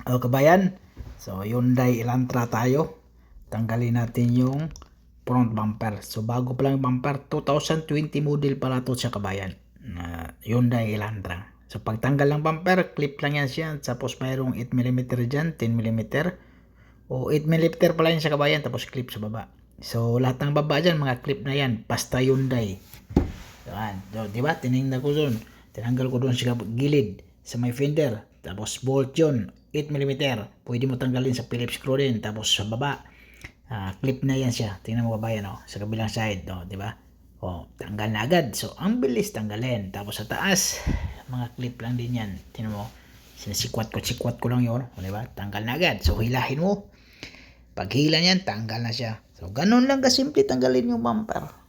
O kabayan, so Hyundai Elantra tayo. Tanggalin natin yung front bumper. So bago pa lang yung bumper, 2020 model pala to sa kabayan. Hyundai Elantra. So pagtanggal ng bumper, clip lang yan siya. Tapos mayroong 8mm dyan, 10mm. O 8mm pala yan sa kabayan, tapos clip sa baba. So lahat ng baba dyan, mga clip na yan. Basta Hyundai. Yan. So, diba? Tinignan ko doon. Tinanggal ko doon sa gilid, sa may fender. Tapos bolt yun, 8mm. Pwede mo tanggalin sa Phillips screw din. Tapos sa baba, clip na yan siya. Tingnan mo kabayan, sa kabilang side, diba? Tanggal na agad. So, ang bilis tanggalin. Tapos sa taas, mga clip lang din yan. Tingnan mo, sinasikwat ko lang yun. Diba? Tanggal na agad. So, hilahin mo. Pag hila niyan, tanggal na siya. So, ganun lang kasimple tanggalin yung bumper.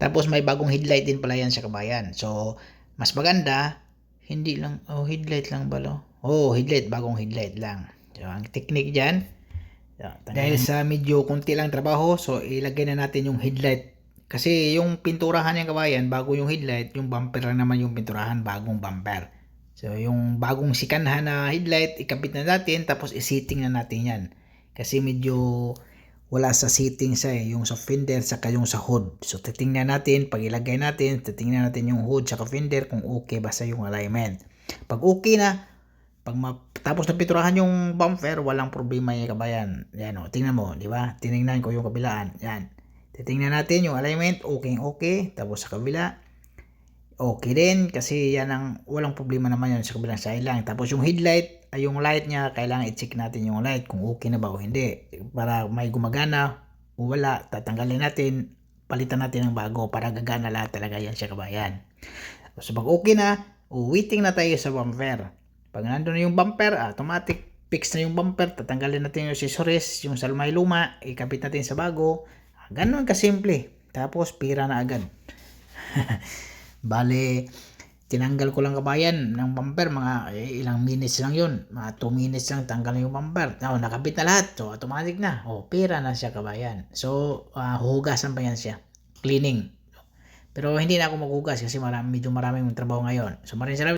Tapos may bagong headlight din pala yan sa kabayan. So, mas maganda, hindi lang, headlight lang ba? Headlight, bagong headlight lang. So, ang technique dyan, dahil sa medyo kunti lang trabaho, so ilagay na natin yung headlight. Kasi yung pinturahan ng kabayan, bago yung headlight, yung bumper lang naman yung pinturahan, bagong bumper. So, yung bagong sikanhan na headlight, ikabit na natin, tapos isitting na natin yan. Kasi medyo wala sa settings yung sa fender saka yung sa hood. So titingnan natin, pag ilagay natin, titingnan natin yung hood saka fender kung okay ba sa yung alignment. Pag okay na, pag tapos na piturahan yung bumper, walang problema yung kabayan. Yan tingnan mo, di ba? Tinignan ko yung kabilaan. Yan. Titingnan natin yung alignment, okay. Tapos sa kabila, okay din kasi yan ang walang problema naman yan sa kabilang side lang. Tapos yung headlight, yung light niya, kailangan i-check natin yung light kung okay na ba o hindi. Para may gumagana o wala, tatanggalin natin, palitan natin ng bago para gagana lahat talaga yan siya kabayan. So pag okay na, waiting na tayo sa bumper. Pag nandun na yung bumper, automatic fix na yung bumper, tatanggalin natin yung accessories, yung salmay luma, ikabit natin sa bago. Ganun kasimple. Tapos pira na agad. Bale, tinanggal ko lang kabayan ng bumper, mga ilang minutes lang yun, mga 2 minutes lang tanggal yung bumper. Nakabit na lahat, so automatic na, pira na siya kabayan. So huhugasan pa yan siya, cleaning. Pero hindi na ako maghugas kasi medyo maraming trabaho ngayon. So maraming salamat.